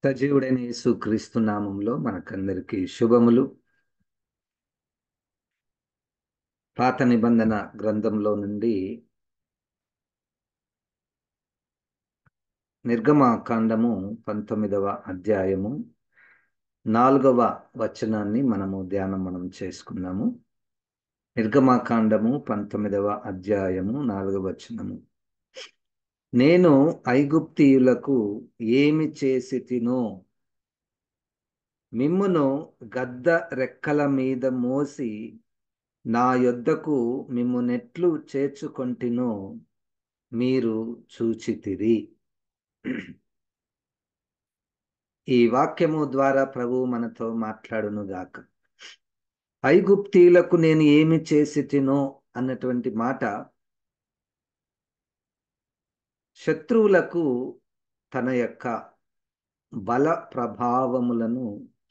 సజీవుడైన యేసుక్రీస్తు నామంలో మనకందరికీ శుభములు. పాత నిబంధన గ్రంథంలో నుండి నిర్గమకాండము 19వ అధ్యాయము 4వ వచనాన్ని మనం చేసుకున్నాము. నిర్గమకాండము 19వ అధ్యాయము 4వ వచనము. నేను ఐగుప్తీయులకు ఏమి చేసితినో మిమ్మును గద్ద రెక్కల మీద మోసి నా యొద్దకు మిమ్మునెట్లు చేర్చుకొంటినో మీరు చూచితిరి. ఈ వాక్యము ద్వారా ప్రభువు మనతో మాట్లాడునుగాక. ఐగుప్తీయులకు నేను ఏమి చేసితినో అన్నటువంటి మాట శత్రువులకు తన యొక్క బల ప్రభావములను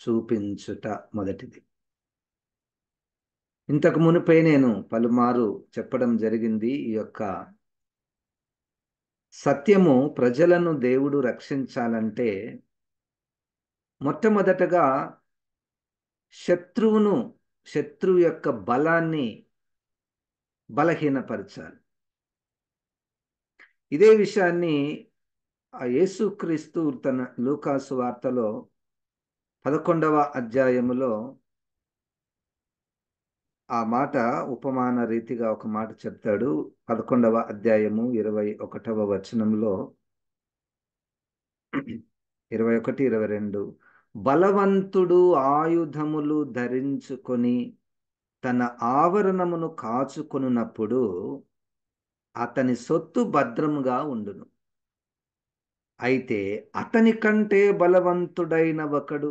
చూపించుట మొదటిది. ఇంతకు మునిపై నేను పలుమారు చెప్పడం జరిగింది. ఈ యొక్క సత్యము ప్రజలను దేవుడు రక్షించాలంటే మొట్టమొదటగా శత్రువు యొక్క బలాన్ని బలహీనపరచాలి. ఇదే విషయాన్ని యేసుక్రీస్తు తన లూకాసు వార్తలో 11వ అధ్యాయములో ఆ మాట ఉపమాన రీతిగా ఒక మాట చెప్తాడు. 11వ అధ్యాయము 21వ వచనంలో 21, 22 బలవంతుడు ఆయుధములు ధరించుకొని తన ఆవరణమును కాచుకొనున్నప్పుడు అతని సొత్తు భద్రముగా ఉండును. అయితే అతని కంటే బలవంతుడైన ఒకడు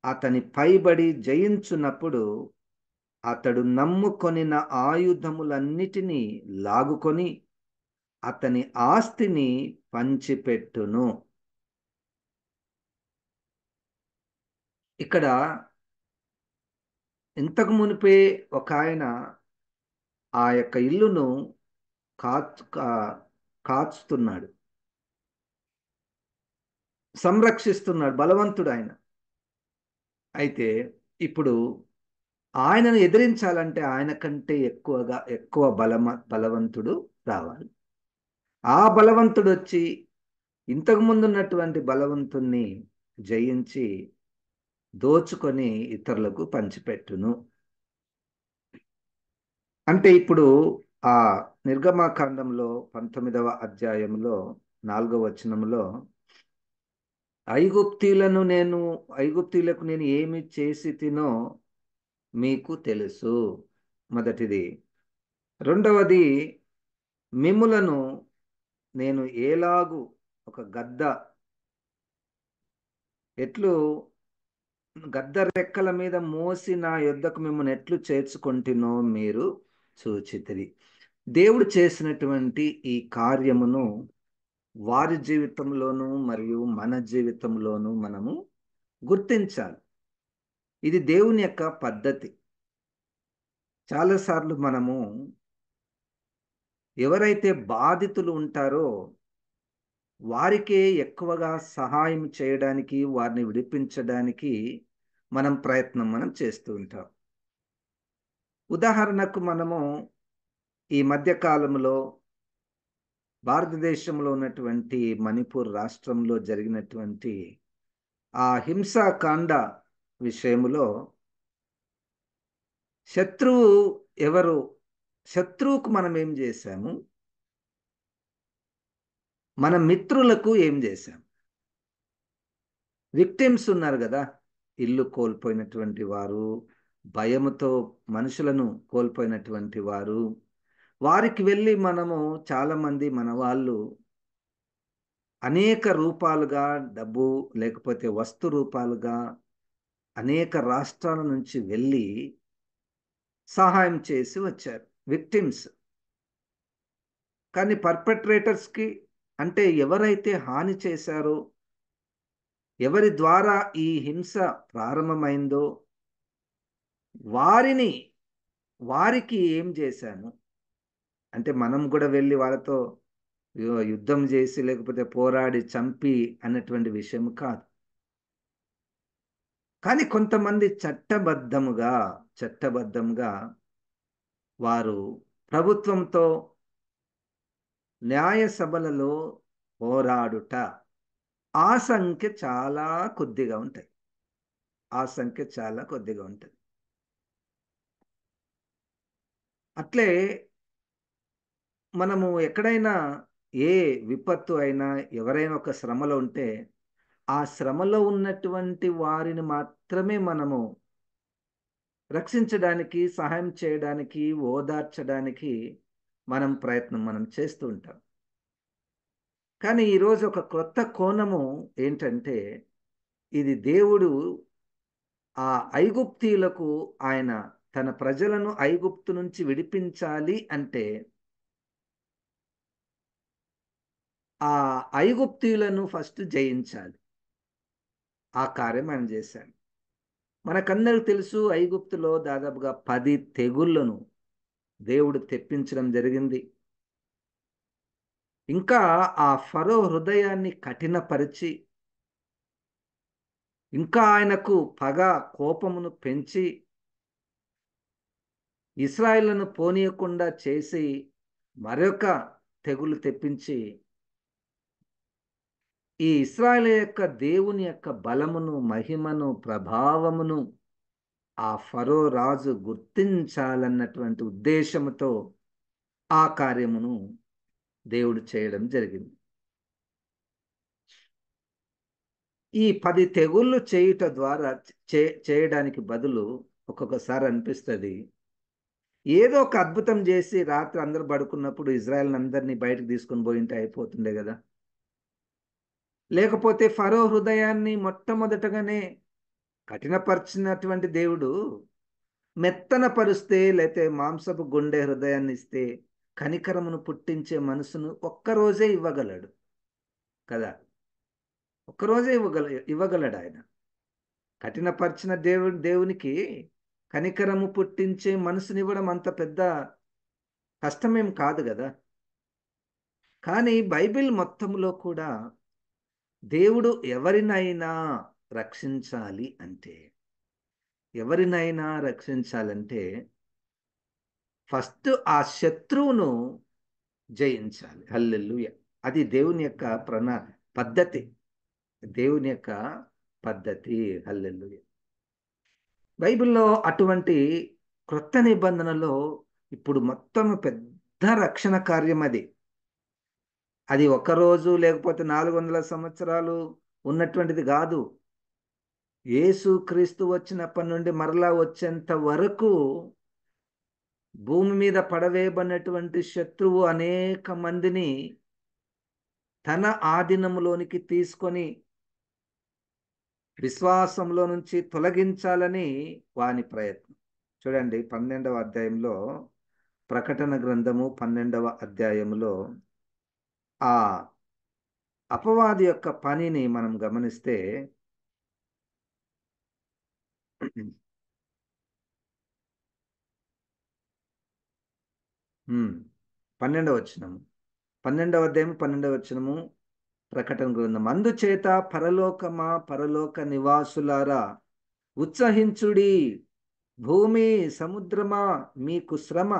అతని పైబడి జయించున్నప్పుడు అతడు నమ్ముకొనిన ఆయుధములన్నిటినీ లాగుకొని అతని ఆస్తిని పంచిపెట్టును. ఇక్కడ ఇంతకు మునిపే ఒక ఆయన ఆ యొక్క ఇల్లును కాచుతున్నాడు, సంరక్షిస్తున్నాడు, బలవంతుడు ఆయన. అయితే ఇప్పుడు ఆయనను ఎదిరించాలంటే ఆయన కంటే ఎక్కువ బలవంతుడు రావాలి. ఆ బలవంతుడు వచ్చి ఇంతకు ముందు ఉన్నటువంటి బలవంతుణ్ణి జయించి దోచుకొని ఇతరులకు పంచిపెట్టును. అంటే ఇప్పుడు ఆ నిర్గమకాండంలో 19వ అధ్యాయంలో 4వ వచనంలో ఐగుప్తీయులకు నేను ఏమి చేసి తినో మీకు తెలుసు, మొదటిది. రెండవది, మిమ్ములను నేను ఎలాగు ఒక గద్ద రెక్కల మీద మోసి నా యొద్దకు మిమ్మల్ని ఎట్లు చేర్చుకొంటినో మీరు చూచితిరి. దేవుడు చేసినటువంటి ఈ కార్యమును వారి జీవితంలోనూ మరియు మన జీవితంలోనూ మనము గుర్తించాలి. ఇది దేవుని యొక్క పద్ధతి. చాలాసార్లు మనము ఎవరైతే బాధితులు ఉంటారో వారికే ఎక్కువగా సహాయం చేయడానికి, వారిని విడిపించడానికి మనం చేస్తూ ఉంటాం. ఉదాహరణకు మనము ఈ మధ్యకాలంలో భారతదేశంలో ఉన్నటువంటి మణిపూర్ రాష్ట్రంలో జరిగినటువంటి ఆ హింసాకాండ విషయములో శత్రువుకు మనం ఏం చేశాము, మన మిత్రులకు ఏం చేశాం? విక్టిమ్స్ ఉన్నారు కదా, ఇల్లు కోల్పోయినటువంటి వారు, భయముతో మనుషులను కోల్పోయినటువంటి వారు, వారికి వెళ్ళి మనము చాలామంది మన వాళ్ళు అనేక రూపాలుగా డబ్బు లేకపోతే వస్తు రూపాలుగా అనేక రాష్ట్రాల నుంచి వెళ్ళి సహాయం చేసి వచ్చారు, విక్టిమ్స్. కానీ పర్పెట్రేటర్స్కి, అంటే ఎవరైతే హాని చేశారో, ఎవరి ద్వారా ఈ హింస ప్రారంభమైందో వారికి ఏం చేశాము అంటే మనం కూడా వెళ్ళి వాళ్ళతో యుద్ధం చేసి లేకపోతే పోరాడి చంపి అన్నటువంటి విషయం కాదు. కానీ కొంతమంది చట్టబద్ధంగా వారు ప్రభుత్వంతో న్యాయ సభలలో పోరాడుట, ఆ సంఖ్య చాలా కొద్దిగా ఉంటాయి. ఆ సంఖ్య చాలా కొద్దిగా ఉంటుంది. అట్లే మనము ఎక్కడైనా ఏ విపత్తు అయినా, ఎవరైనా ఒక శ్రమలో ఉంటే, ఆ శ్రమలో ఉన్నటువంటి వారిని మాత్రమే మనము రక్షించడానికి, సహాయం చేయడానికి, ఓదార్చడానికి మనం చేస్తూ ఉంటాం. కానీ ఈరోజు ఒక క్రొత్త కోణము ఏంటంటే, ఇది దేవుడు ఆ ఐగుప్తీయులకు ఆయన తన ప్రజలను ఐగుప్తు నుంచి విడిపించాలి అంటే, ఆ ఐగుప్తీయులను ఫస్ట్ జయించాలి. ఆ కార్యం ఆయన చేశాడు. మనకందరికి తెలుసు, ఐగుప్తులో దాదాపుగా 10 తెగుళ్లను దేవుడు తెప్పించడం జరిగింది. ఇంకా ఆ ఫరో హృదయాన్ని కఠినపరిచి, ఇంకా ఆయనకు పగ, కోపమును పెంచి, ఇశ్రాయేలును పోనీయకుండా చేసి మరొక తెగులు తెప్పించి, ఈ ఇశ్రాయేలు యొక్క దేవుని యొక్క బలమును, మహిమను, ప్రభావమును ఆ ఫరో రాజు గుర్తించాలన్నటువంటి ఉద్దేశముతో ఆ కార్యమును దేవుడు చేయడం జరిగింది. ఈ 10 తెగుళ్ళు చేయుట ద్వారా చేయడానికి బదులు ఒక్కొక్కసారి అనిపిస్తుంది, ఏదో ఒక అద్భుతం చేసి రాత్రి అందరూ పడుకున్నప్పుడు ఇజ్రాయెల్ అందరినీ బయటకు తీసుకొని పోయింటే అయిపోతుండే కదా. లేకపోతే ఫరో హృదయాన్ని మొట్టమొదటగానే కఠినపరిచినటువంటి దేవుడు మెత్తన పరుస్తే, లేతే మాంసపు గుండె హృదయాన్ని ఇస్తే, కనికరమును పుట్టించే మనసును ఒక్కరోజే ఇవ్వగలడు కదా. ఒక్కరోజే ఇవ్వగలడు ఆయన. కఠినపరిచిన దేవునికి కనికరము పుట్టించే మనసునివ్వడం అంత పెద్ద కష్టమేం కాదు కదా. కానీ బైబిల్ మొత్తంలో కూడా దేవుడు ఎవరినైనా రక్షించాలి అంటే, ఫస్ట్ ఆ శత్రువును జయించాలి. హల్లెలూయా. అది దేవుని యొక్క పద్ధతి. దేవుని యొక్క పద్ధతి. హల్లెలూయా. బైబిల్లో అటువంటి క్రొత్త నిబంధనలో ఇప్పుడు మొత్తం పెద్ద రక్షణ కార్యం అది. అది ఒక్కరోజు లేకపోతే 400 సంవత్సరాలు ఉన్నటువంటిది కాదు. యేసు క్రీస్తు వచ్చినప్పటి నుండి మరలా వచ్చేంత వరకు భూమి మీద పడవేయబడినటువంటి శత్రువు అనేక మందిని తన ఆధీనంలోనికి తీసుకొని విశ్వాసంలో నుంచి తొలగించాలని వాని ప్రయత్నం. చూడండి 12వ అధ్యాయంలో, ప్రకటన గ్రంథము 12వ అధ్యాయంలో ఆ అపవాది యొక్క పనిని మనం గమనిస్తే, 12వ వచనము, 12వ అధ్యాయం 12వ వచనము, ప్రకటన గ్రంథం. అందుచేత పరలోకమా, పరలోక నివాసులారా ఉత్సహించుడి, భూమి సముద్రమా మీకు శ్రమ,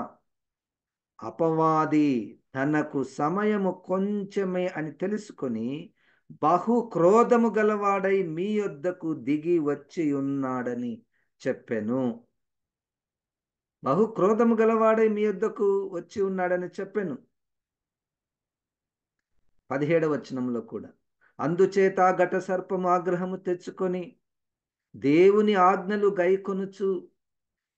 అపవాది తనకు సమయము కొంచెమే అని తెలుసుకొని బహు క్రోధము గలవాడై మీ యొద్దకు దిగి వచ్చి ఉన్నాడని చెప్పెను. బహు క్రోధము గలవాడై మీ యొద్దకు వచ్చి ఉన్నాడని చెప్పెను. 17వ వచనంలో కూడా, అందుచేత ఘట సర్పము ఆగ్రహము తెచ్చుకొని దేవుని ఆజ్ఞలు గైకొనుచు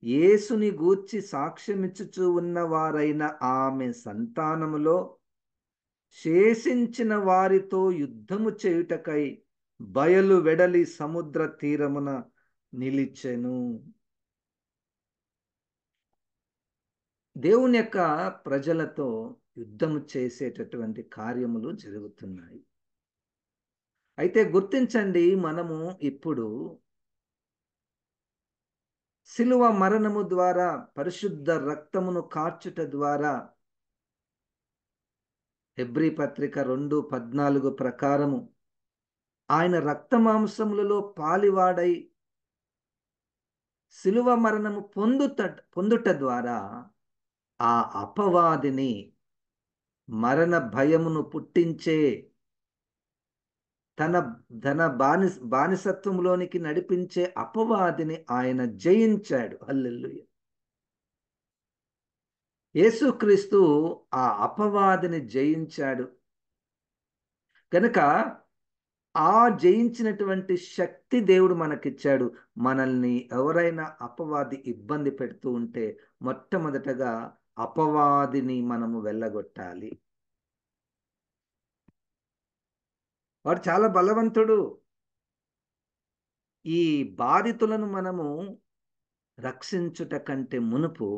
యేసుని గూర్చి సాక్ష్యమిచ్చుచూ ఉన్నవారైన ఆమె సంతానములో శేషించిన వారితో యుద్ధము చేయుటకై బయలు వెడలి సముద్ర తీరమున నిలిచెను. దేవుని యొక్క ప్రజలతో యుద్ధము చేసేటటువంటి కార్యములు జరుగుతున్నాయి. అయితే గుర్తించండి, మనము ఇప్పుడు శిలువ మరణము ద్వారా, పరిశుద్ధ రక్తమును కార్చుట ద్వారా, హెబ్రీ పత్రిక 2:14 ప్రకారము ఆయన రక్త మాంసములలో పాలివాడై శిలువ మరణము పొందుట ద్వారా ఆ అపవాదిని, మరణ భయమును పుట్టించే, తన ధన బానిసత్వంలోనికి నడిపించే అపవాదిని ఆయన జయించాడు. హల్లెలూయా. యేసుక్రీస్తు ఆ అపవాదిని జయించాడు కనుక ఆ జయించినటువంటి శక్తి దేవుడు మనకిచ్చాడు. మనల్ని ఎవరైనా అపవాది ఇబ్బంది పెడుతూ ఉంటే మొట్టమొదటగా అపవాదిని మనము వెళ్ళగొట్టాలి. వాడు చాలా బలవంతుడు. ఈ బాధితులను మనము రక్షించుట కంటే మునుపు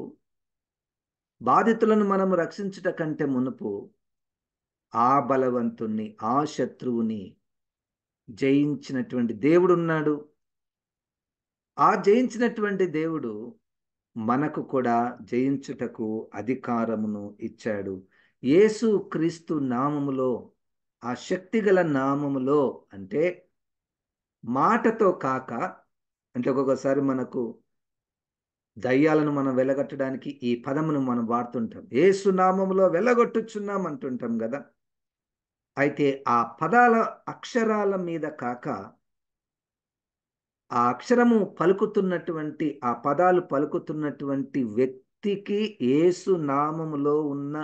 ఆ బలవంతుణ్ణి, ఆ శత్రువుని జయించినటువంటి దేవుడున్నాడు. ఆ జయించినటువంటి దేవుడు మనకు కూడా జయించుటకు అధికారమును ఇచ్చాడు. యేసు క్రీస్తు నామములో, ఆ శక్తిగల నామములో, అంటే మాటతో కాక, అంటే ఒక్కొక్కసారి మనకు దయ్యాలను మనం వెలగట్టడానికి ఈ పదమును మనం వాడుతుంటాం. యేసు నామములో వెలగొట్టుచున్నాం అంటుంటాం కదా. అయితే ఆ పదాల అక్షరాల మీద కాక, ఆ అక్షరము పలుకుతున్నటువంటి, ఆ పదాలు పలుకుతున్నటువంటి వ్యక్తికి యేసు నామములో ఉన్న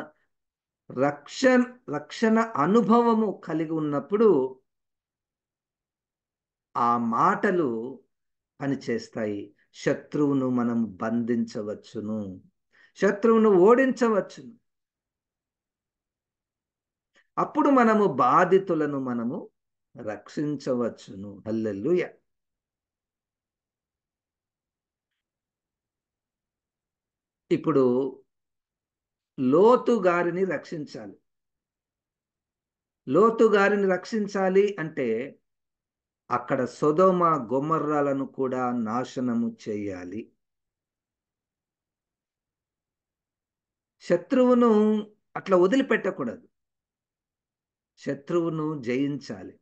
రక్షణ అనుభవము కలిగి ఉన్నప్పుడు ఆ మాటలు పనిచేస్తాయి. శత్రువును మనం బంధించవచ్చును, శత్రువును ఓడించవచ్చును. అప్పుడు మనము బాధితులను మనము రక్షించవచ్చును. హల్లెలూయా. ఇప్పుడు లోతు గారిని రక్షించాలి. లోతు గారిని రక్షించాలి అంటే అక్కడ సొదొమ గొమొర్రాలను కూడా నాశనము చేయాలి. శత్రువును అట్లా వదిలిపెట్టకూడదు. శత్రువును జయించాలి,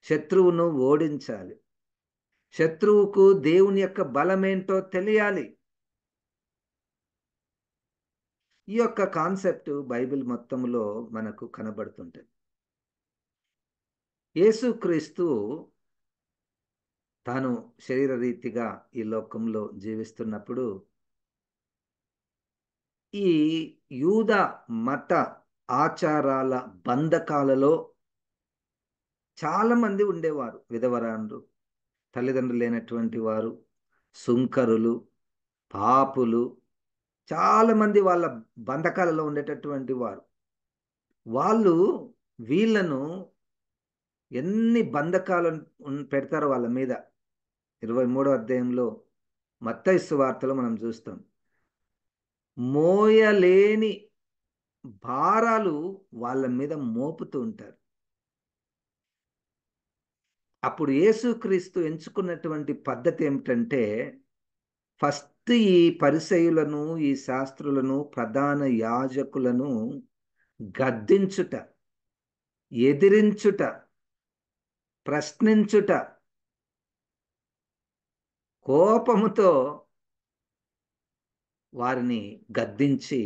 శత్రువును ఓడించాలి. శత్రువుకు దేవుని యొక్క బలమేంటో తెలియాలి. ఈ యొక్క కాన్సెప్ట్ బైబిల్ మొత్తంలో మనకు కనబడుతుంటుంది. యేసుక్రీస్తు తాను శరీర రీతిగా ఈ లోకంలో జీవిస్తున్నప్పుడు ఈ యూద మత ఆచారాల బంధకాలలో చాలా మంది ఉండేవారు. విధవరాండ్రు, తల్లిదండ్రులు లేనటువంటి వారు, సుంకరులు, పాపులు, చాలా మంది వాళ్ళ బంధకాలలో ఉండేటటువంటి వారు. వాళ్ళు వీళ్ళను ఎన్ని బంధకాలు పెడతారో వాళ్ళ మీద. 23వ అధ్యాయంలో మత్తయి సువార్తలో మనం చూస్తాం. మోయలేని భారాలు వాళ్ళ మీద మోపుతూ ఉంటారు. అప్పుడు యేసుక్రీస్తు ఎంచుకున్నటువంటి పద్ధతి ఏమిటంటే, ఫస్ట్ ఈ పరిసయ్యులను, ఈ శాస్త్రులను, ప్రధాన యాజకులను గద్దించుట, ఎదిరించుట, ప్రశ్నించుట, కోపముతో వారిని గద్దించి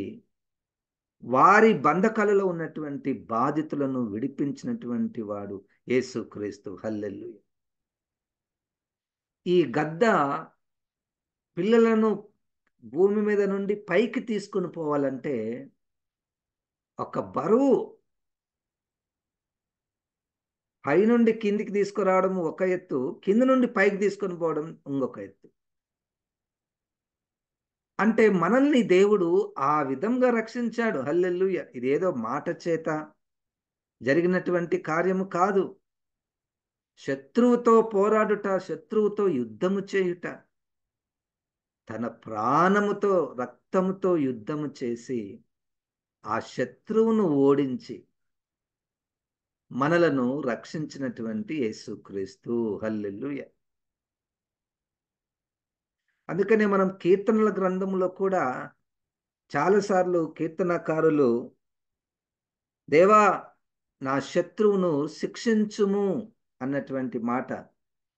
వారి బంధకాలలో ఉన్నటువంటి బాధితులను విడిపించినటువంటి వాడు యేసుక్రీస్తు. హల్లెలూయా. ఈ గద్ద పిల్లలను భూమి మీద నుండి పైకి తీసుకుని పోవాలంటే ఒక బరువు, పైనుండి కిందికి తీసుకురావడం ఒక ఎత్తు, కింద నుండి పైకి తీసుకొని పోవడం ఇంకొక ఎత్తు. అంటే మనల్ని దేవుడు ఆ విధంగా రక్షించాడు. హల్లెలూయా. ఇదేదో మాట చేత జరిగినటువంటి కార్యము కాదు. శత్రువుతో పోరాడుట, శత్రువుతో యుద్ధము చేయుట, తన ప్రాణముతో, రక్తముతో యుద్ధము చేసి ఆ శత్రువును ఓడించి మనలను రక్షించినటువంటి యేసుక్రీస్తు. హల్లెలూయా. అందుకనే మనం కీర్తనల గ్రంథంలో కూడా చాలాసార్లు కీర్తనకారులు, దేవా నా శత్రువును శిక్షించుము అన్నటువంటి మాట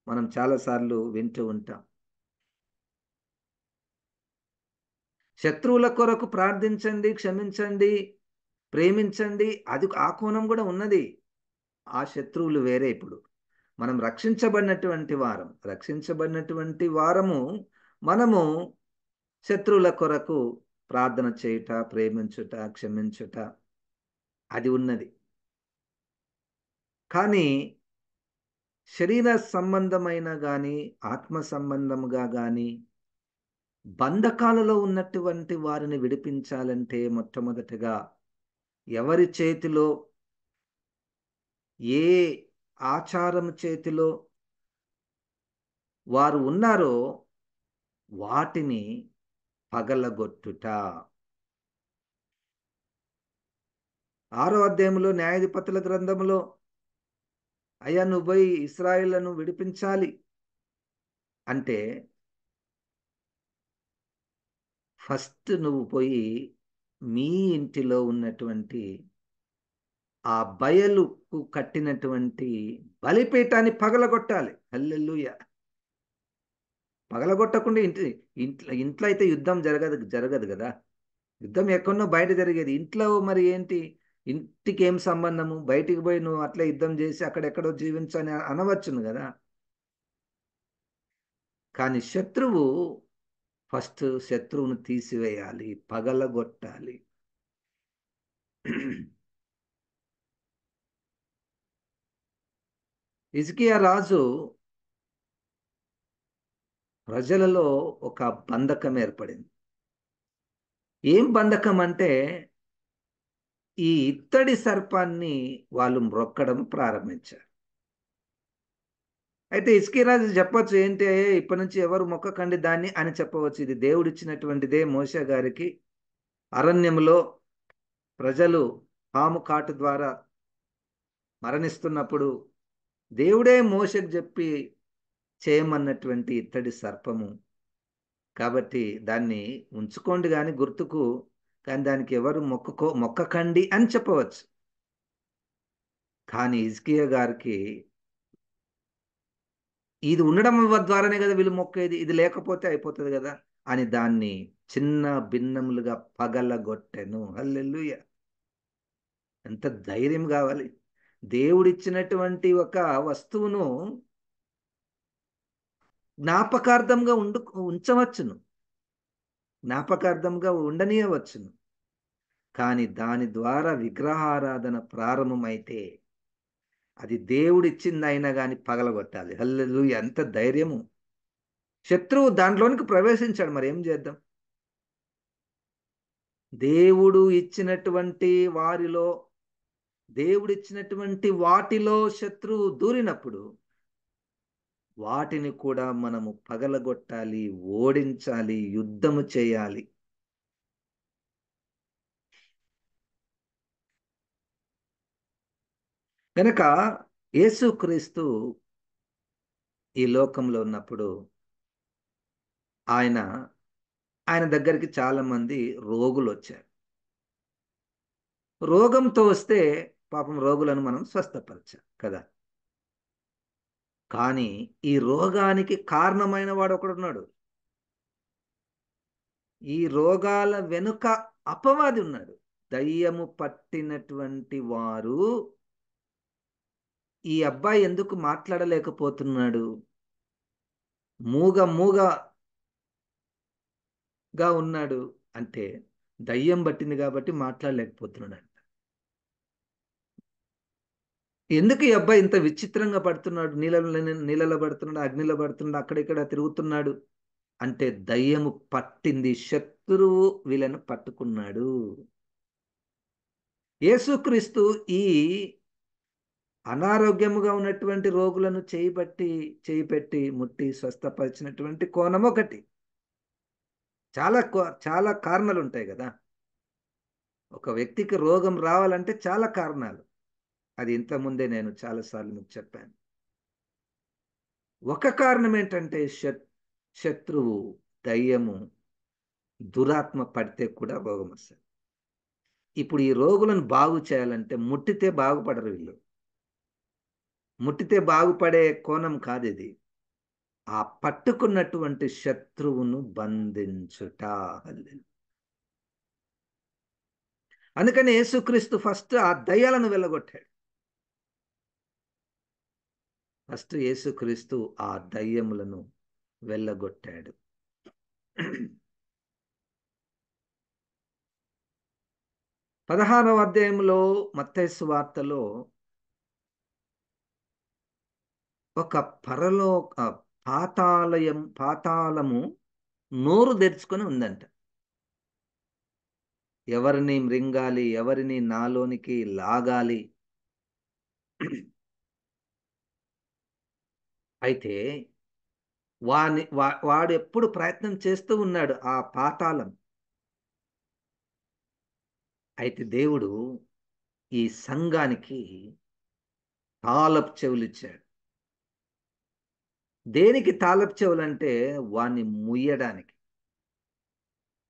మనం చాలాసార్లు వింటూ ఉంటాం. శత్రువుల కొరకు ప్రార్థించండి, క్షమించండి, ప్రేమించండి. అది ఆ కోణం కూడా ఉన్నది. ఆ శత్రువులు వేరే. ఇప్పుడు మనం రక్షించబడినటువంటి వారము మనము శత్రువుల కొరకు ప్రార్థన చేయుట, ప్రేమించుట, క్షమించుట అది ఉన్నది. కానీ శరీర సంబంధమైన గాని, ఆత్మ సంబంధముగా గాని బంధకాలలో ఉన్నటువంటి వారిని విడిపించాలంటే మొట్టమొదటిగా ఎవరి చేతిలో, ఏ ఆచారం చేతిలో వారు ఉన్నారో వాటిని పగలగొట్టుట. 6వ అధ్యాయంలో న్యాయాధిపతుల గ్రంథములో, అయ్యా నువ్వు పోయి ఇశ్రాయేలును విడిపించాలి అంటే ఫస్ట్ నువ్వు పోయి మీ ఇంటిలో ఉన్నటువంటి ఆ బయలుకు కట్టినటువంటి బలిపీఠాన్ని పగలగొట్టాలి. హల్లెలూయా. పగలగొట్టకుండా ఇంట్లో ఇంట్లో అయితే యుద్ధం జరగదు కదా. యుద్ధం ఎక్కడో బయట జరిగేది. ఇంట్లో మరి ఏంటి? ఇంటికి ఏం సంబంధము? బయటికి పోయి నువ్వు అట్లా యుద్ధం చేసి అక్కడెక్కడో జీవించని అనవచ్చును కదా. కానీ ఫస్ట్ శత్రువును తీసివేయాలి, పగలగొట్టాలి. హిజ్కియా రాజు ప్రజలలో ఒక బంధకం ఏర్పడింది. ఏం బంధకం అంటే ఈ ఇత్తడి సర్పాన్ని వాళ్ళు మ్రొక్కడం ప్రారంభించారు. అయితే హిజ్కియా చెప్పొచ్చు, ఏంటి ఇప్పటి నుంచి ఎవరు మొక్కకండి దాన్ని అని చెప్పవచ్చు. ఇది దేవుడిచ్చినటువంటిదే. మోషే గారికి అరణ్యంలో ప్రజలు పాము కాటు ద్వారా మరణిస్తున్నప్పుడు దేవుడే మోషకు చెప్పి చేయమన్నటువంటి ఇత్తడి సర్పము. కాబట్టి దాన్ని ఉంచుకోండి కానీ గుర్తుకు, కానీ దానికి ఎవరు మొక్కకండి అని చెప్పవచ్చు. కానీ హిజ్కియా గారికి ఇది ఉండడం ద్వారానే కదా వీళ్ళు మొక్కేది, ఇది లేకపోతే అయిపోతుంది కదా అని దాన్ని చిన్న భిన్నములుగా పగలగొట్టెను. హల్లెలూయా. ఎంత ధైర్యం కావాలి! దేవుడిచ్చినటువంటి ఒక వస్తువును జ్ఞాపకార్థంగా ఉంచవచ్చును, జ్ఞాపకార్థంగా ఉండనీయవచ్చును. కానీ దాని ద్వారా విగ్రహారాధన ప్రారంభమైతే అది దేవుడిచ్చింది అయినా కానీ పగలగొట్టాలి. హల్లెలూయా. ఎంత ధైర్యము! శత్రువు దాంట్లోనికి ప్రవేశించాడు, మరి ఏం చేద్దాం? దేవుడు ఇచ్చినటువంటి వాటిలో శత్రువు దూరినప్పుడు వాటిని కూడా మనము పగలగొట్టాలి, ఓడించాలి, యుద్ధము చేయాలి. కనుక యేసుక్రీస్తు ఈ లోకంలో ఉన్నప్పుడు ఆయన దగ్గరికి చాలా మంది రోగులు వచ్చారు. రోగంతో వస్తే పాపం రోగులను మనం స్వస్థపరిచాం కదా. కానీ ఈ రోగానికి కారణమైన వాడు ఒకడున్నాడు. ఈ రోగాల వెనుక అపవాది ఉన్నాడు. దయ్యము పట్టినటువంటి వారు ఈ అబ్బాయి ఎందుకు మాట్లాడలేకపోతున్నాడు, మూగగా ఉన్నాడు అంటే దయ్యం పట్టింది కాబట్టి మాట్లాడలేకపోతున్నాడు. ఎందుకు ఈ అబ్బాయి ఇంత విచిత్రంగా పడుతున్నాడు, నీళ్ళలో పడుతున్నాడు, అగ్నిలో పడుతున్నాడు, అక్కడిక్కడ తిరుగుతున్నాడు అంటే దయ్యము పట్టింది, శత్రువు వీళ్ళను పట్టుకున్నాడు. యేసుక్రీస్తు ఈ అనారోగ్యముగా ఉన్నటువంటి రోగులను చేయి పెట్టి ముట్టి స్వస్థపరిచినటువంటి కోణం ఒకటి. చాలా కారణాలు ఉంటాయి కదా. ఒక వ్యక్తికి రోగం రావాలంటే చాలా కారణాలు. అది ఇంతకుముందే నేను చాలాసార్లు మీకు చెప్పాను. ఒక కారణం ఏంటంటే శత్రువు, దయ్యము, దురాత్మ పడితే కూడా రోగం వస్తుంది. ఇప్పుడు ఈ రోగులను బాగు చేయాలంటే ముట్టితే బాగుపడరు వీళ్ళు. ముట్టితే బాగుపడే కోణం కాదు ఇది. ఆ పట్టుకున్నటువంటి శత్రువును బంధించుట. అందుకని యేసుక్రీస్తు ఫస్ట్ ఆ దయ్యాలను వెళ్ళగొట్టాడు. ఫస్ట్ యేసుక్రీస్తు ఆ దయ్యములను వెళ్ళగొట్టాడు. 16వ అధ్యాయంలో మత్తయి సువార్తలో ఒక పాతాళము నోరు తెరుచుకొని ఉందంట. ఎవరిని మృంగాలి, ఎవరిని నాలోనికి లాగాలి. అయితే వాడు ఎప్పుడు ప్రయత్నం చేస్తూ ఉన్నాడు ఆ పాతాళం. అయితే దేవుడు ఈ సంఘానికి తాళపు చెవులిచ్చాడు. దేనికి తాళపు చెవులంటే వాణ్ణి ముయ్యడానికి,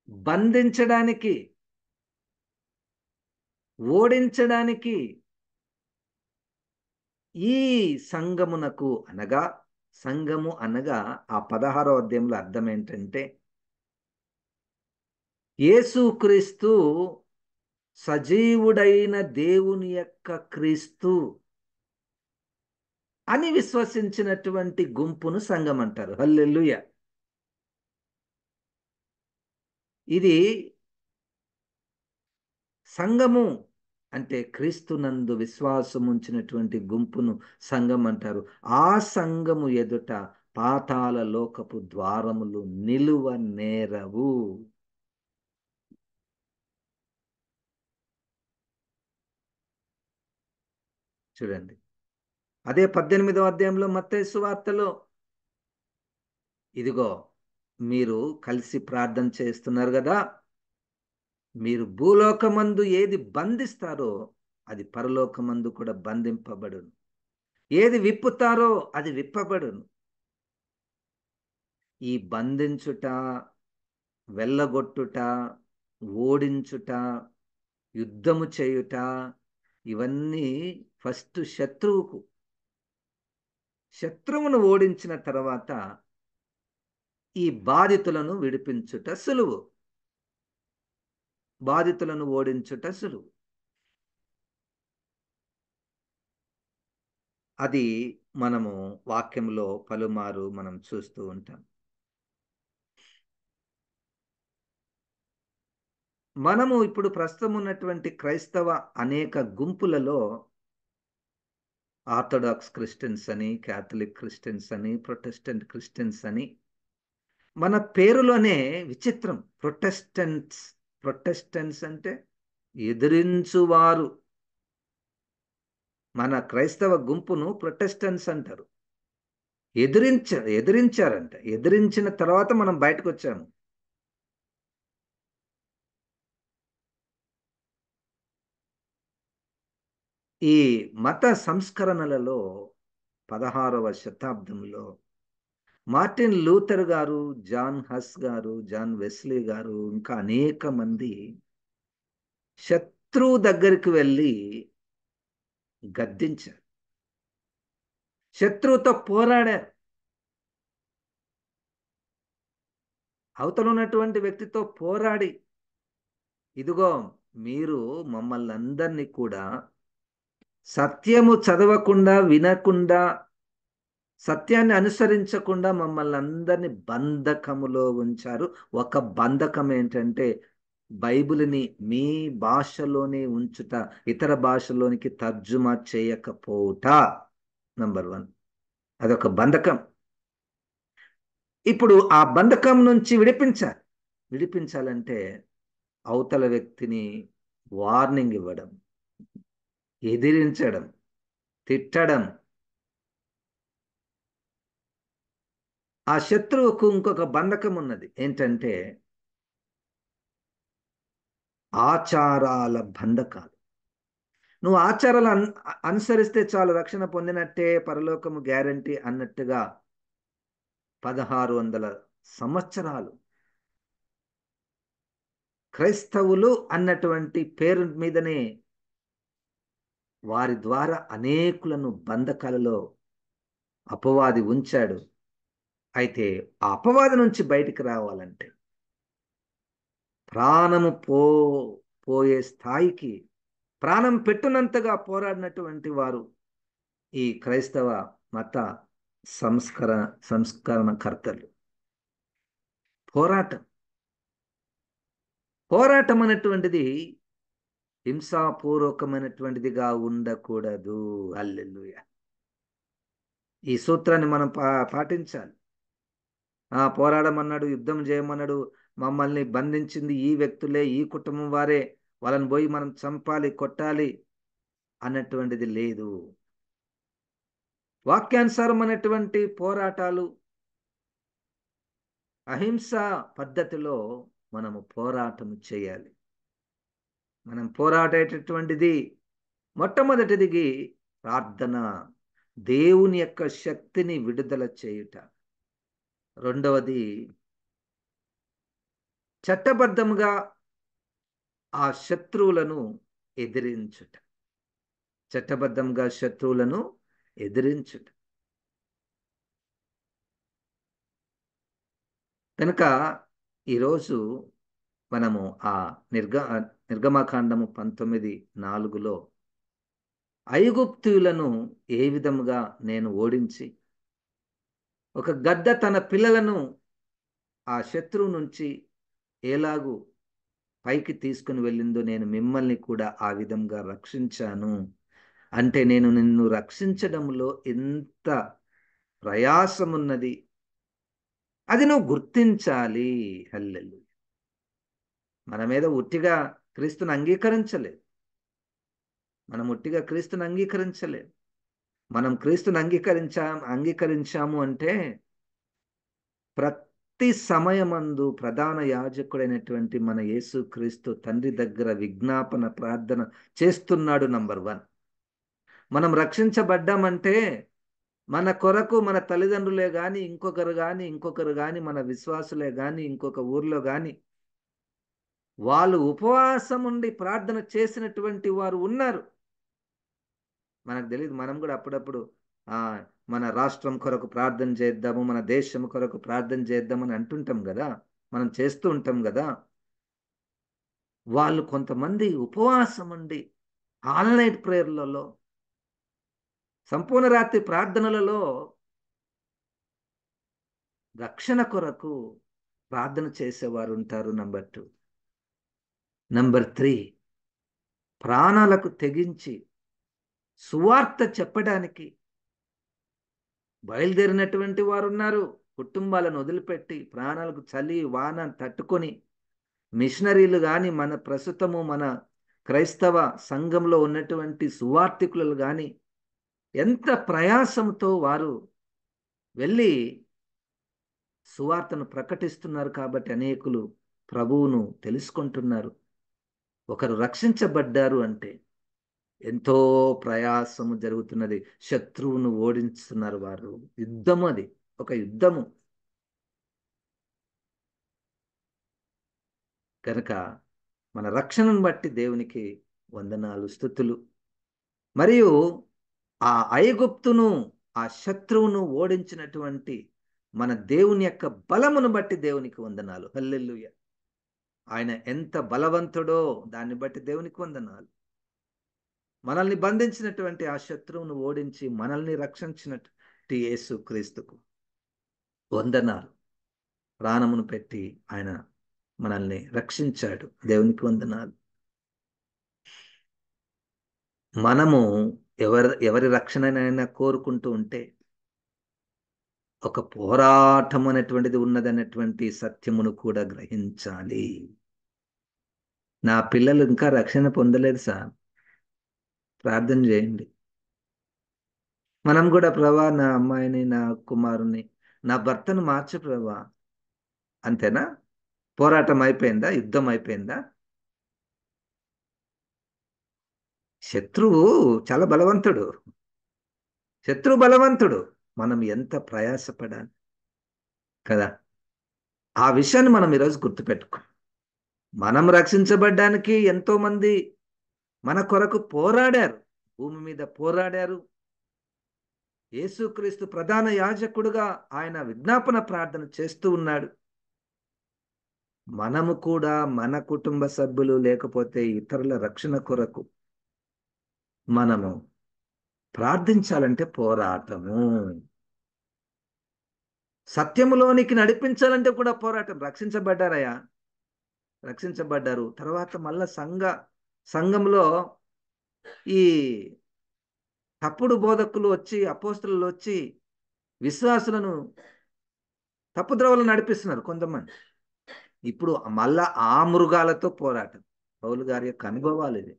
బంధించడానికి, ఓడించడానికి. ఈ సంఘమునకు అనగా, సంఘము అనగా ఆ 16వ అధ్యాయంలో అర్థం ఏంటంటే, యేసుక్రీస్తు సజీవుడైన దేవుని యొక్క క్రీస్తు అని విశ్వసించినటువంటి గుంపును సంఘం అంటారు. హల్లెలూయా. ఇది సంఘము అంటే క్రీస్తునందు విశ్వాసం ఉంచినటువంటి గుంపును సంఘం అంటారు. ఆ సంఘము ఎదుట పాతాళ లోకపు ద్వారములు నిలువ నేరవు. చూడండి, అదే 18వ అధ్యాయంలో మత్తయి సువార్తలో, ఇదిగో మీరు కలిసి ప్రార్థన చేస్తున్నారు కదా, మీరు భూలోకమందు ఏది బంధిస్తారో అది పరలోకమందు కూడా బంధింపబడును, ఏది విప్పుతారో అది విప్పబడును. ఈ బంధించుట, వెళ్ళగొట్టుట, ఓడించుట, యుద్ధము చేయుట, ఇవన్నీ ఫస్ట్ శత్రువును ఓడించిన తర్వాత ఈ బాధితులను విడిపించుట సులువు. బాధితులను ఓడించుట సులువు. అది మనము వాక్యంలో పలుమారు మనం చూస్తూ ఉంటాం. మనము ఇప్పుడు ప్రస్తుతం ఉన్నటువంటి క్రైస్తవ అనేక గుంపులలో ఆర్థోడాక్స్ క్రిస్టియన్స్ అని, క్యాథలిక్ క్రిస్టియన్స్ అని, ప్రొటెస్టెంట్ క్రిస్టియన్స్ అని, మన పేరులోనే విచిత్రం. ప్రొటెస్టెంట్స్ అంటే ఎదిరించువారు. మన క్రైస్తవ గుంపును ప్రొటెస్టెంట్స్ అంటారు. ఎదిరించారంట. ఎదిరించిన తర్వాత మనం బయటకు వచ్చాము. ఈ మత సంస్కరణలలో 16వ శతాబ్దంలో మార్టిన్ లూథర్ గారు, జాన్ హస్ గారు, జాన్ వెస్లీ గారు, ఇంకా అనేక మంది శత్రువు దగ్గరికి వెళ్ళి గద్దించారు. శత్రువుతో పోరాడారు. అవతల ఉన్నటువంటి వ్యక్తితో పోరాడి, ఇదిగో మీరు మమ్మల్ని అందరినీ కూడా సత్యము చదవకుండా, వినకుండా, సత్యాన్ని అనుసరించకుండా మమ్మల్ని అందరినీ బంధకములో ఉంచారు. ఒక బంధకం ఏంటంటే బైబిల్ని మీ భాషలోనే ఉంచుట, ఇతర భాషలోనికి తర్జుమా చేయకపోవుట. నంబర్ 1, అదొక బంధకం. ఇప్పుడు ఆ బంధకం నుంచి విడిపించాలంటే అవతల వ్యక్తిని వార్నింగ్ ఇవ్వడం, ఎదిరించడం, తిట్టడం. ఆ శత్రువుకు ఇంకొక బంధకం ఉన్నది. ఏంటంటే ఆచారాల బంధకాలు. నువ్వు ఆచారాలు అనుసరిస్తే చాలు, రక్షణ పొందినట్టే, పరలోకము గ్యారంటీ అన్నట్టుగా 1600 సంవత్సరాలు క్రైస్తవులు అన్నటువంటి పేరు మీదనే వారి ద్వారా అనేకులను బంధకాలలో అపవాది ఉంచాడు. అయితే ఆ అపవాది నుంచి బయటికి రావాలంటే ప్రాణము పోయే స్థాయికి ప్రాణం పెట్టునంతగా పోరాడినటువంటి వారు ఈ క్రైస్తవ మత సంస్కరణకర్తలు. పోరాటం అనేటువంటిది హింసాపూర్వకమైనటువంటిదిగా ఉండకూడదు. హల్లెలూయా. ఈ సూత్రాన్ని మనం పాటించాలి. పోరాడమన్నాడు, యుద్ధం చేయమన్నాడు, మమ్మల్ని బంధించింది ఈ వ్యక్తులే, ఈ కుటుంబం వారే, వాళ్ళని పోయి మనం చంపాలి, కొట్టాలి అన్నటువంటిది లేదు. వాక్యానుసారమైనటువంటి పోరాటాలు, అహింస పద్ధతిలో మనము పోరాటం చేయాలి. మనం పోరాడేటటువంటిది మొట్టమొదటిది ప్రార్థన, దేవుని యొక్క శక్తిని విడుదల చేయుట. రెండవది చట్టబద్ధముగా ఆ శత్రువులను ఎదిరించుట. చట్టబద్ధంగా శత్రువులను ఎదిరించుట. కనుక ఈరోజు మనము ఆ నిర్గమకాండము 19:4లో ఐగుప్తీయులను ఏ విధముగా నేను ఓడించి ఒక గద్ద తన పిల్లలను ఆ శత్రువు నుంచి ఎలాగూ పైకి తీసుకుని వెళ్ళిందో నేను మిమ్మల్ని కూడా ఆ విధంగా రక్షించాను. అంటే నేను నిన్ను రక్షించడంలో ఎంత ప్రయాసమున్నది, అది నువ్వు గుర్తించాలి. హల్లెలూయా. మన మీద ఉట్టిగా క్రీస్తుని అంగీకరించలేదు. మనం ఉట్టిగా క్రీస్తుని అంగీకరించలేదు. మనం క్రీస్తుని అంగీకరించాము అంటే ప్రతి సమయమందు ప్రధాన యాజకుడైనటువంటి మన యేసు క్రీస్తు తండ్రి దగ్గర విజ్ఞాపన ప్రార్థన చేస్తున్నాడు. నంబర్ 1. మనం రక్షించబడ్డామంటే మన కొరకు మన తల్లిదండ్రులే గాని, ఇంకొకరు గాని, మన విశ్వాసులే గాని, ఇంకొక ఊర్లో గాని వాళ్ళు ఉపవాసం ఉండి ప్రార్థన చేసినటువంటి వారు ఉన్నారు. మనకు తెలియదు. మనం కూడా అప్పుడప్పుడు మన రాష్ట్రం కొరకు ప్రార్థన చేద్దాము, మన దేశం కొరకు ప్రార్థన చేద్దామని అంటుంటాం కదా, మనం చేస్తూ ఉంటాం కదా. వాళ్ళు కొంతమంది ఉపవాసం ఉండి ఆల్ నైట్ ప్రేయర్లలో, సంపూర్ణ రాత్రి ప్రార్థనలలో రక్షణ కొరకు ప్రార్థన చేసేవారు ఉంటారు. నంబర్ 2. నంబర్ 3, ప్రాణాలకు తెగించి సువార్త చెప్పడానికి బయలుదేరినటువంటి వారు ఉన్నారు. కుటుంబాలను వదిలిపెట్టి ప్రాణాలకు చలి వాన తట్టుకొని మిషనరీలు కానీ, మన ప్రస్తుతము మన క్రైస్తవ సంఘంలో ఉన్నటువంటి సువార్థికులు కానీ ఎంత ప్రయాసంతో వారు వెళ్ళి సువార్తను ప్రకటిస్తున్నారు. కాబట్టి అనేకులు ప్రభువును తెలుసుకుంటున్నారు. ఒకరు రక్షించబడ్డారు అంటే ఎంతో ప్రయాసము జరుగుతున్నది. శత్రువును ఓడించుతున్నారు వారు. యుద్ధము, అది ఒక యుద్ధము. కనుక మన రక్షణను బట్టి దేవునికి వందనాలు, స్తుతులు. మరియు ఆ ఐగుప్తును, ఆ శత్రువును ఓడించినటువంటి మన దేవుని యొక్క బలమును బట్టి దేవునికి వందనాలు. హల్లెలూయా. ఆయన ఎంత బలవంతుడో దాన్ని బట్టి దేవునికి వందనాలు. మనల్ని బంధించినటువంటి ఆ శత్రువును ఓడించి మనల్ని రక్షించినటువంటి యేసు క్రీస్తుకు వందనాలు. ప్రాణమును పెట్టి ఆయన మనల్ని రక్షించాడు. దేవునికి వందనాలు. మనము ఎవరి రక్షణనైనా కోరుకుంటూ ఉంటే ఒక పోరాటం అనేటువంటిది ఉన్నదనేటువంటి సత్యమును కూడా గ్రహించాలి. నా పిల్లలు ఇంకా రక్షణ పొందలేదు సార్, ప్రార్థన చేయండి. మనం కూడా ప్రభా, నా అమ్మాయిని, నా కుమారుని, నా భర్తను మార్చు ప్రభా. అంతేనా? పోరాటం అయిపోయిందా? యుద్ధం అయిపోయిందా? శత్రువు చాలా బలవంతుడు. మనం ఎంత ప్రయాసపడాలి కదా. ఆ విషయాన్ని మనం ఈరోజు గుర్తుపెట్టుకో. మనం రక్షించబడ్డానికి ఎంతో మంది మన కొరకు పోరాడారు, భూమి మీద పోరాడారు. యేసుక్రీస్తు ప్రధాన యాజకుడుగా ఆయన విజ్ఞాపన ప్రార్థన చేస్తూ ఉన్నాడు. మనము కూడా మన కుటుంబ సభ్యులు లేకపోతే ఇతరుల రక్షణ కొరకు మనము ప్రార్థించాలంటే పోరాటము. సత్యములోనికి నడిపించాలంటే కూడా పోరాటం. రక్షించబడ్డారయ్యా, రక్షించబడ్డారు. తర్వాత మళ్ళా సంఘంలో ఈ తప్పుడు బోధకులు వచ్చి, అపోస్తలు వచ్చి విశ్వాసులను తప్పుద్రవలు నడిపిస్తున్నారు కొంతమంది. ఇప్పుడు మళ్ళా ఆ మృగాలతో పోరాటం. పౌలు గారి యొక్క అనుభవాలు ఇది.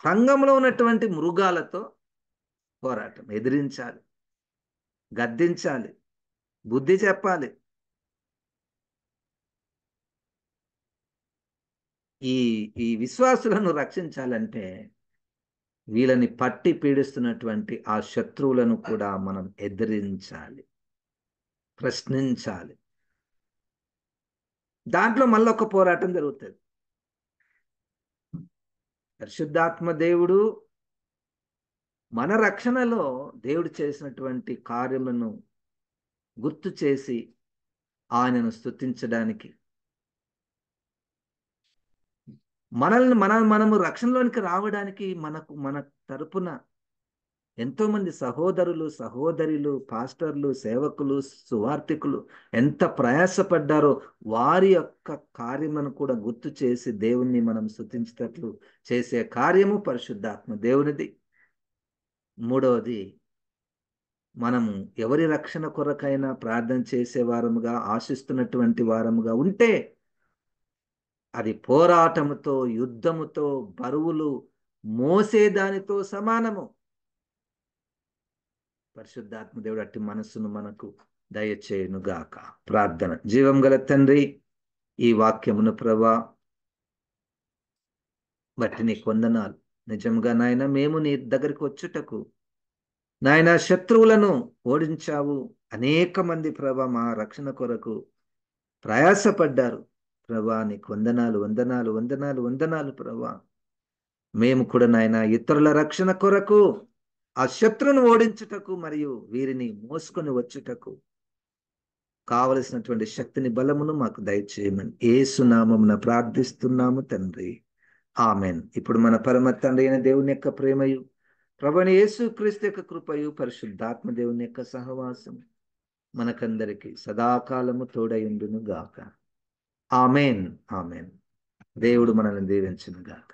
సంఘంలో ఉన్నటువంటి మృగాలతో పోరాటం. ఎదిరించాలి, గద్దించాలి, బుద్ధి చెప్పాలి. ఈ ఈ విశ్వాసులను రక్షించాలంటే వీళ్ళని పట్టి పీడిస్తున్నటువంటి ఆ శత్రువులను కూడా మనం ఎదిరించాలి, ప్రశ్నించాలి. దాంట్లో మళ్ళీ ఒక పోరాటం జరుగుతుంది. పరిశుద్ధాత్మ దేవుడు మన రక్షణలో దేవుడు చేసినటువంటి కార్యములను గుర్తు చేసి ఆయనను స్తుతించడానికి, మనము రక్షణలోనికి రావడానికి మన తరపున ఎంతో మంది సహోదరులు, సహోదరులు, పాస్టర్లు, సేవకులు, సువార్థికులు ఎంత ప్రయాసపడ్డారో వారి యొక్క కార్యములను కూడా గుర్తు చేసి దేవుణ్ణి మనం స్తుతించేటట్లు చేసే కార్యము పరిశుద్ధాత్మ దేవునిది. మూడవది, మనము ఎవరి రక్షణ కొరకైనా ప్రార్థన చేసే వారముగా, ఆశిస్తున్నటువంటి వారముగా ఉంటే అది పోరాటముతో, యుద్ధముతో, బరువులు మోసేదానితో సమానము. పరిశుద్ధాత్మ దేవుడు అట్టి మనస్సును మనకు దయచేయునుగాక. ప్రార్థన. జీవం గల తండ్రి, ఈ వాక్యమును ప్రభా బట్టి నీకు వందనాలు. నిజంగా నాయన, మేము నీ దగ్గరికి వచ్చుటకు నాయన శత్రువులను ఓడించావు. అనేక మంది ప్రభా మా రక్షణ కొరకు ప్రయాసపడ్డారు ప్రభా. నీకు వందనాలు, వందనాలు, వందనాలు, వందనాలు ప్రభా. మేము కూడా నాయన ఇతరుల రక్షణ కొరకు ఆ శత్రువును ఓడించుటకు మరియు వీరిని మోసుకొని వచ్చుటకు కావలసినటువంటి శక్తిని, బలమును మాకు దయచేయమని యేసు నామమున ప్రార్థిస్తున్నాము తండ్రి. ఆమెన్. ఇప్పుడు మన పరమ తండ్రి అయిన దేవుని యొక్క ప్రేమయు, ప్రభువైన యేసు క్రీస్తు యొక్క కృపయు, పరిశుద్ధాత్మ దేవుని యొక్క సహవాసం మనకందరికి సదాకాలము తోడయుండును గాక. ఆమెన్. ఆమెన్. దేవుడు మనల్ని దీవించును గాక.